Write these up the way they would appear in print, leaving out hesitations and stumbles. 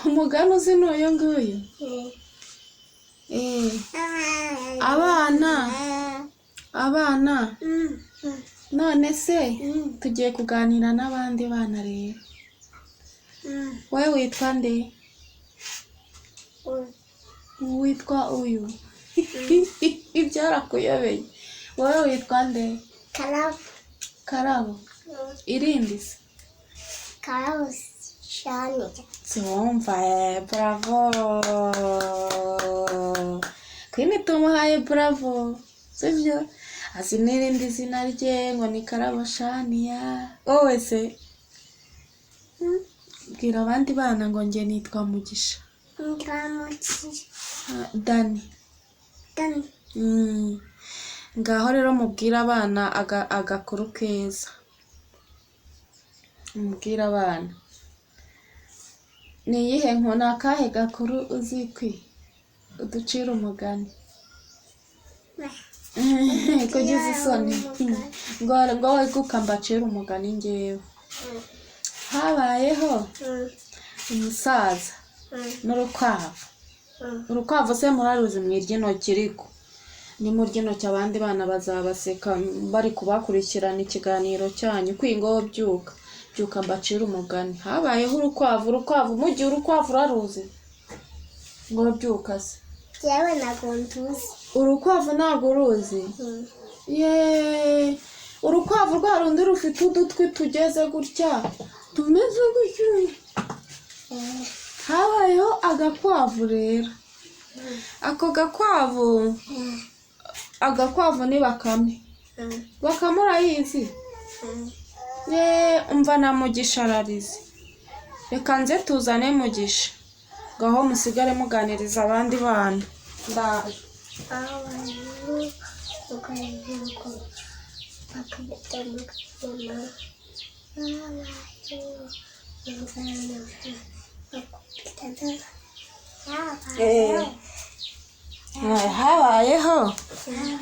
umugani uzi n'uyu nguyu abana none se tugiye kuganira n'abandi bana rero. Wowe witwa nde? Witwa uyu ibyarakuyobeye. Wowe witwa nde? Karabo. Irindi se? Karabo Shani. Tumva, bravo. Kwini tumuhaye bravo. Sivyo? Azi n'irindi zina rye ngo ni Karabo Shania. Wowe se? Bwira abandi bana ngo nge nitwa Mugisha. Dani. Ngaho rero mubwira abana agakuru keza. Mubwira abana. Ni iyihe nkona akahe gakuru uzikwi? Uducira umugani. Kugize isoni. Ngo wiguka mbacira umugani ngewe. Habayeho umusaza n'urukwavu. Urukwavu se muraruzi mw'iryintoki riko. Ni mu ryintoki abandi bana bazabaseka bari kubakurikirana ikiganiro cyanyu kwingo byuka. Byuka mbacira umugani. Habayeho urukwavu mugiye urukwavu raruzi. Ngo byuka se. Yewe nagonduzi. Urukwavu ntago uruzi. Urukwavu rwarundi rufite udutwi tugeze gutya. Tumeze gutya. Habayeho agakwavu rero. Ako agakwavu ni Bakame. Bakame urayizi? Umva na Mugisha ararize. Reka nze tuzane Mugisha. Gaho musigare muganiriza abandi bana. Ndaje. Habayeho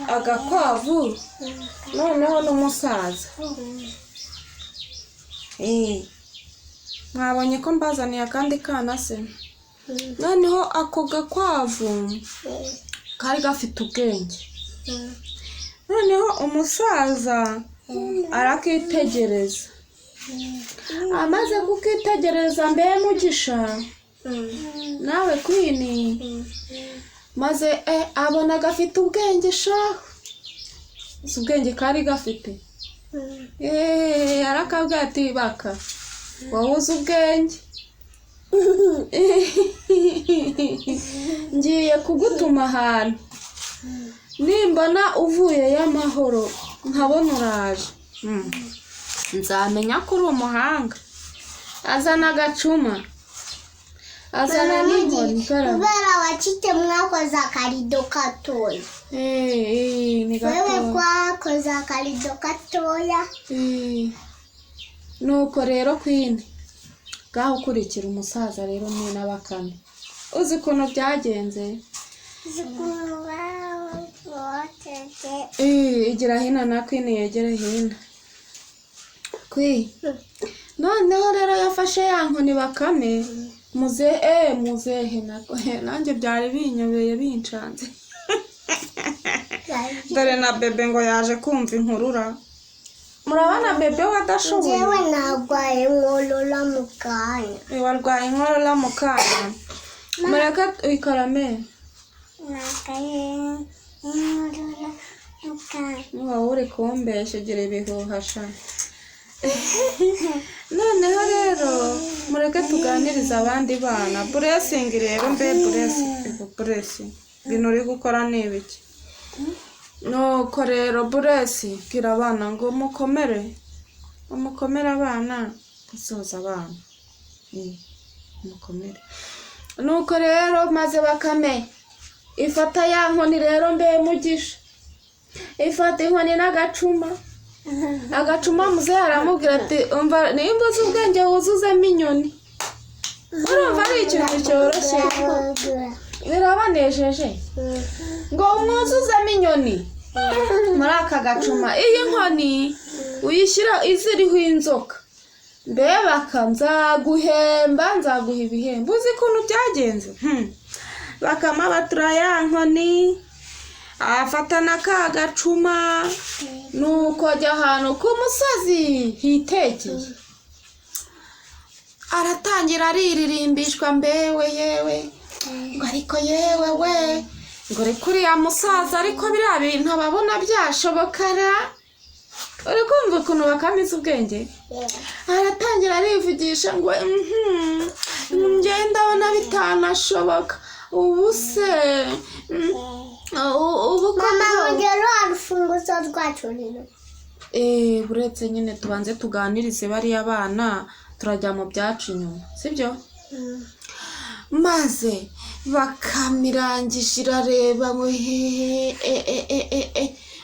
agakwavu noneho n'umusaza. Mwabonye ko mbazaniye akandi kana se? Noneho ako gakwavu kari gafite ubwenge. Noneho umusaza arakitegereza. Amaze kukitegereza mbe Mugisha nawe Kwini maze abona gafite ubwenge sha. Ubwenge kari gafite. Arakabwira ati baka wahuze ubwenge. Ngiye kugutuma ahantu. Nimbona uvuye y'amahoro nkabona uraje. Nzamenya ko uri umuhanga. Azana agacuma. Azana n'inkoni. Kubera wacite mwakoze akarido gatoya. Ni gatoya. Wewe kwakoze akarido gatoya. Nuko rero Kwini. Gaho ukurikira umusaza rero ni na Bakame. Uzi ukuntu byagenze? Igira hino na Kwini yegere hino. Noneho rero yafashe ya nkoni Bakame. Muzehe nanjye byari binyobeye bincanze. Dore na bebe ngo yaje kumva inkurura. Murabana bebe wadashoboye. Jewe nagwaye inkorora mu kanya. Warwaye inkorora mu kanya. Mureka ikarame. Nagaye inkorora mu kanya. Wowe uri kumbesha gira ibihuhasha. Noneho rero mureke tuganiriza abandi bana. Blessing rero mbe blessing. Bino uri gukora n'ibiki? Nuko rero Blessing bwira abana ngo mukomere abana gusoza abana. Mukomere. Nuko rero maze Bakame ifata ya nkoni rero mbe Mugisha. Ifata inkoni n'agacuma. Agacuma muze aramubwira ati umva nimba uzi ubwenge wuzuzemo inyoni. Urumva ari ikintu cyoroshye. Birabanejeje. Ngo umwuzuzemo inyoni. Muri aka gacuma iyi nkoni uyishyira iziriho inzoka. mbebaka nzaguha ibihembo. Uzi ukuntu byagenze? Bakama batura ya nkoni, afatana ka gacuma, nuko ajya ahantu ku musozi hitekeye, aratangira aririmbishwa mbewe yewe, ngo ariko yewe we, ngo reka uriya musaza ariko biriya bintu ababona byashobokara. Uri kumva ukuntu bakamize ubwenge? Aratangira arivugisha ngo njye ndabona bitanashoboka. Ubu se mama ongera urufunguzo rwacu rero. Buretse nyine tubanze tuganirize bariya bana, turajya mu byacu nyuma, sibyo? Maze bakamirangije irareba ngo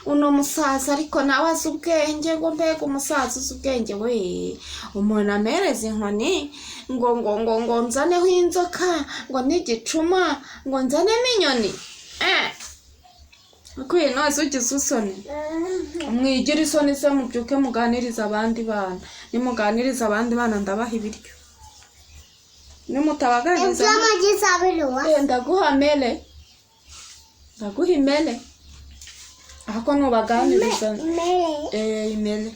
uno musaza ariko nawe azi ubwenge, ngo mbega umusaza uzi ubwenge we. Umuntu amereza inkoni ngo nzaneho inzoka, ngo n'igicuma, ngo nzanemo inyoni. Ukwiye nose ugize usoni, mwigira isoni se mubyuke muganiriza abandi bana. Nimuganiriza abandi bana ndabaha ibiryo, nimutabaganiriza ndaguha mele, ndaguha imele. Ako nubaganiriza imele.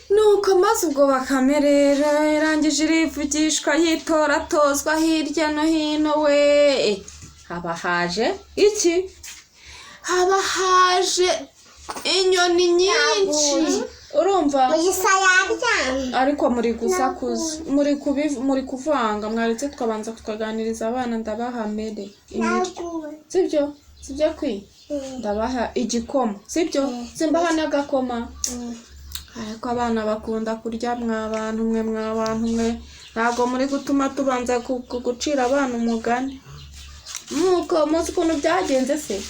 Nuko maze ubwo bakamerera, irangije irivugishwa yitora tozwa hirya no hino we. Haba haje iki? Haba haje inyoni nyinshi, urumva? Ariko muri gusakuza, muri kuvanga. Mwaretse tukabanza tukaganiriza abana, ndabaha mele imiryo, sibyo? Sibyo kwi? Ndabaha igikoma, sibyo? Simbaha n'agakoma. Ariko abana bakunda kurya mwabantu mwe, ntabwo muri gutuma tubanza gucira abana umugani. Nuko muzi ukuntu byagenze se?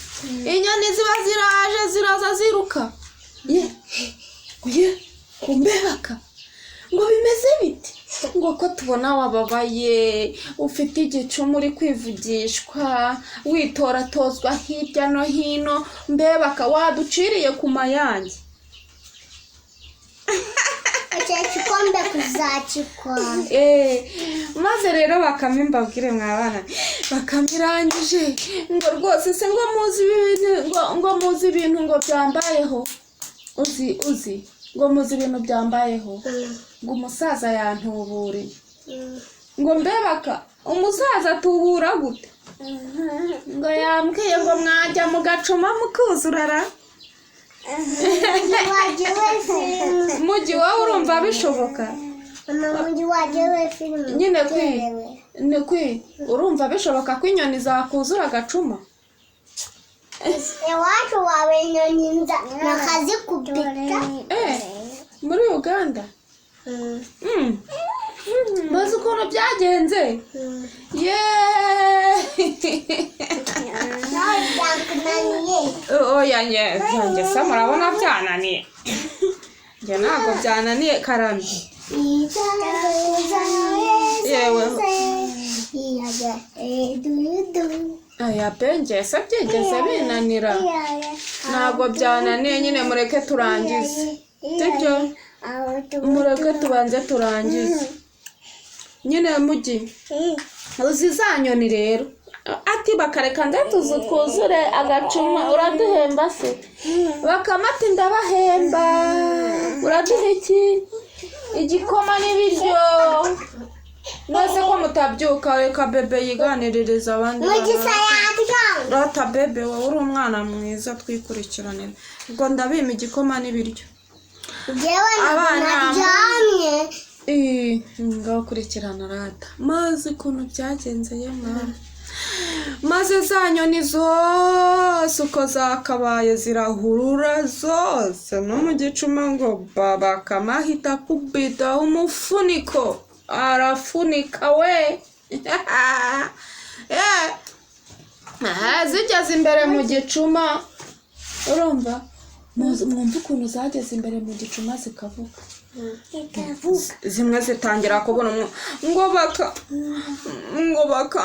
Inyoni ziba ziraza ziruka. Kumbebaka ngo bimeze biti, ngo ko tubona wababaye, ufite igicumu uri kwivugishwa, witora tozwa hirya no hino, mbebaka waduciriye ku mayange. Igikombe kuzakikwa. Maze rero bakame mbabwire mwabana, bakamirangije ngo rwose se ngo muzi ibintu ngo byambayeho. Uzi ngo muzi ibintu byambayeho, ngo umusaza yantubure. Ngo mbebaka umusaza atubura gute? Ngo yambwiye ngo mwajya mu gacuma mukuzurara. Mugi wowe urumva bishoboka? Mugi wajewe filime nyine urumva bishoboka ko inyoni zakuzura agacuma? Iwacu wawe inyoni nakazikubita muri Uganda. Maze ukuntu byagenze? Oya njye se murabona byananiye? Njye ntabwo byananiye karame. Yewe aya penje se byigeze binanira? Ntabwo byananiye, nyine mureke turangize, sibyo? Mureke tubanze turangize nyine. Mugi uzi za nyoni rero ati bakareka ndatuzu twuzure agacuma, uraduhemba se? Bakamati ndabahemba. Uraduha iki? Igikoma n'ibiryo. Nose ko mutabyuka, reka bebe yiganiririza abandi. Rata bebe wowe uri umwana mwiza, twikurikiranira. Ubwo ndabima igikoma n'ibiryo. Abana ngakurikirana rata. Maze ukuntu byagenze ye mwana. Maze za nyoni zose uko zakabaye zirahurura zose, no mu gicuma ngo Bakame ahita akubita umufuniko, arafunika we. Zigeze imbere mu gicuma, urumva? Mwumva ukuntu zageze imbere mu gicuma zikavuga. Zimwe zitangira kubona ngo baka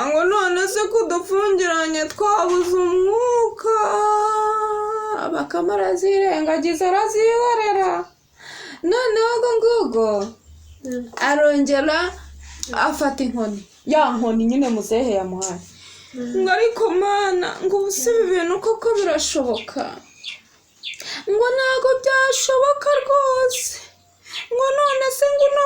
ngo none se kudufungiranye twabuze umwuka. Bakame arazirengagiza arazihorera. Noneho ngo arongera afata inkoni, ya nkoni nyine muzehe yamuhaye. Ngo ariko mana, ngo ubuse ibi bintu koko birashoboka? Ngo ntabwo byashoboka rwose. Ngo none se ngo uno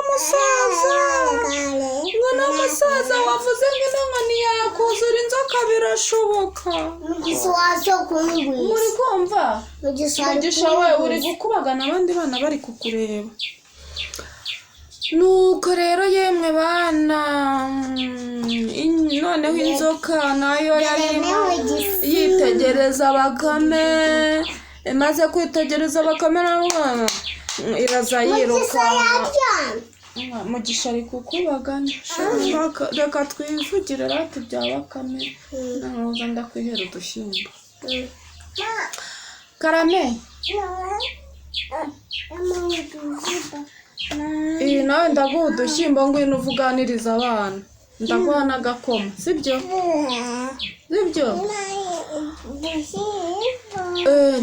musaza wavuze ngo ino nkoni yakuzura inzoka birashoboka? Muri kumva? Mugisha we uri gukubagana abandi bana bari kukureba. Nuko rero yemwe bana, noneho inzoka nayo yarimo yitegereza Bakame, imaze kwitegereza Bakame nayo iraza yiruka. Mugisha ari kukubagana. Reka twivugire rati bya Bakame, nahoza ndakwihera udushyimbo. Karame, nawe ndaguha udushyimbo ngwino uvuganiriza abana. Ndaguha n'agakoma, sibyo?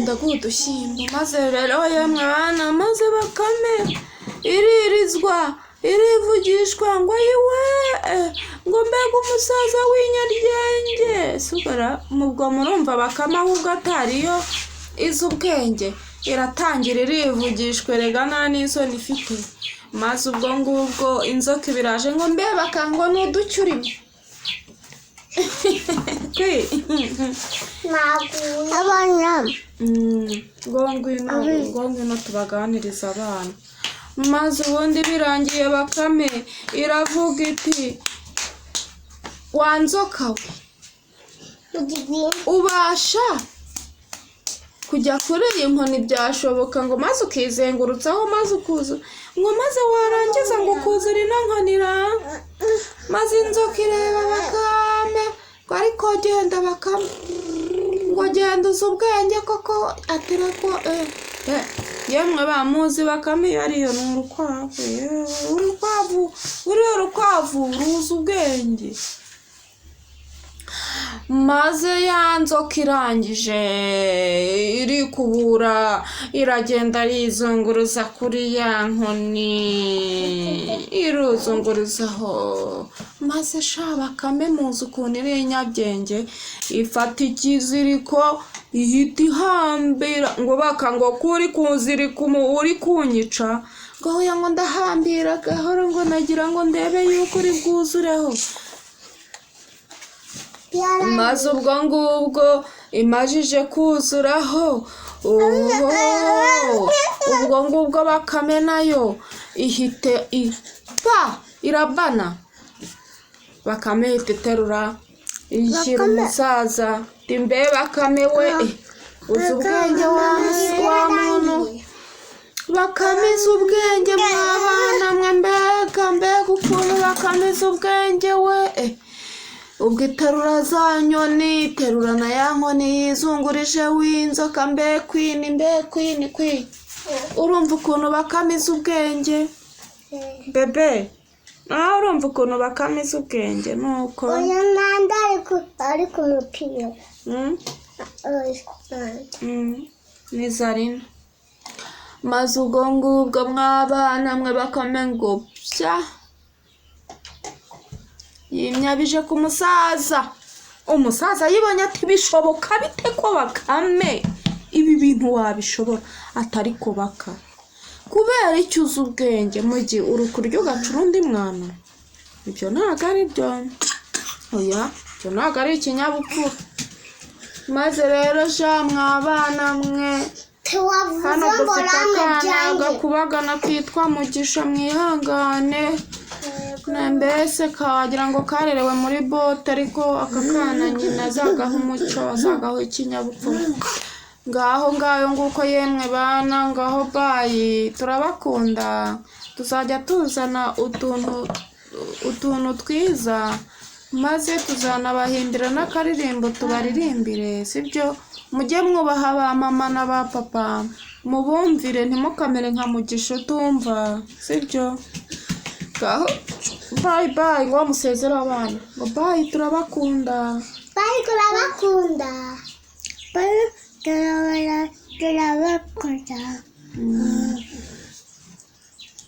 Ndaguha udushyimbo. Maze rero yemwe bana, maze Bakame irivugishwa ngo yiwe, ngo mbega umusaza w'inyaryenge. Sugara mubwo murumva Bakame ahubwo atariyo izi ubwenge, iratangira irivugishwe rega nta n'isoni ifite. Maze ubwo ngubwo inzoka ibiraje ngo mbe bakango n'uducyo urimo. Ngo ngwino tubaganiriza abana. Maze ubundi birangiye Bakame iravuga iti, wa nzoka we, ubasha kujya kuri iyi nkoni byashoboka ngo maze ukizengurutsaho maze ukuza ngo maze warangiza ngo ukuzura ino nkonira. Maze inzoka ireba Bakame ngo ariko genda Bakame, ngo genda uzi ubwenge koko. Atera ko yemwe bamuzi Bakame iyo ariyo ni urukwavu ruzi ubwenge. Maze ya nzoka irangije irikubura iragenda yizunguruza kuri ya nkoni, iruzunguruzaho. Maze sha Bakame muzi ukuntu iri inyabyenge, ifata ikiziriko ihita ihambira ngo bakango kuri kuzirika uri kunyica, ngo hoya ngo ndahambira gahoro ngo nagira ngo ndebe yuko uri bwuzureho. Maze ubwo ngubwo imajije kuzuraho, ubwo ngubwo Bakame nayo ihite irabana. Bakame ihita iterura ishyira umusaza. Mbe Bakame we, uzi ubwenge wa muntu? Bakame izi ubwenge mwabana mwe, mbega ukuntu Bakame izi ubwenge we. Ubwo iterura za nyoni, iterura na ya nkoni yizungurije w'inzoka. Mbe kwini. Urumva ukuntu Bakame izi ubwenge? Bebe, nawe urumva ukuntu Bakame izi ubwenge? Nuko oya nanda ari ku mupira. Ni Zarina. Maze ubwo ngubwo mwabana mwe Bakame ngo pya yimyabije ku umusaza yibonye ati bishoboka bite ko Bakame ibi bintu wabishobora? Atari ko baka kubera icyo uzi ubwenge mugi uri kurya ugacura undi mwana. Ibyo ntabwo ari byo, oya ibyo ntabwo ari ikinyabupfura. Maze rero sha mwabana mwe, hano dufite akana gakubagana kitwa Mugisha, mwihangane. Mbese kawagira ngo karerewe muri bote, ariko aka kana nyina azagaho umuco, azagaho ikinyabupfura. Ngaho nguko yemwe bana, ngaho bayi, turabakunda. Tuzajya tuzana utuntu twiza, maze tuzanabahimbira n'akaririmbo tubaririmbire, sibyo? Mujye mwubaha ba mama na ba papa, mubumvire ntimukamere nka Mugisha utumva, sibyo? Ngaho bye ngo musezera abana, ngo bye turabakunda. Turabakunda.